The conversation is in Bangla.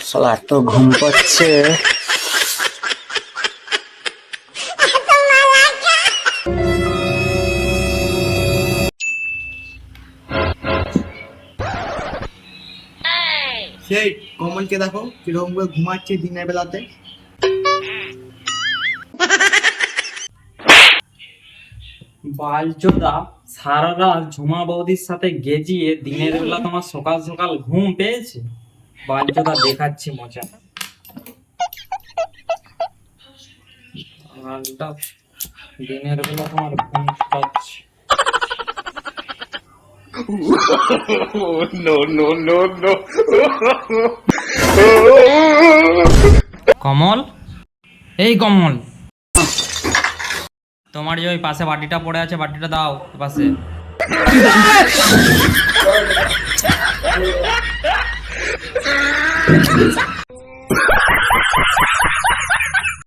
শালা এত ঘুম পাচ্ছে। সেই কমলকে দেখো কিরকম করে ঘুমাচ্ছে দিনের বেলাতে। বালচোদা, সারা রাত ঝুমা বৌদির সাথে গেজিয়ে দিনের বেলা তোমার সকাল সকাল ঘুম পেয়েছে। বালচোদা দেখাচ্ছি মজা। বালটা দিনের বেলা তোমার ঘুম পাচ্ছে। কমল, এই কমল, তোমার যে ওই পাশে বাটিটা পড়ে আছে, বাটিটা দাও পাশে।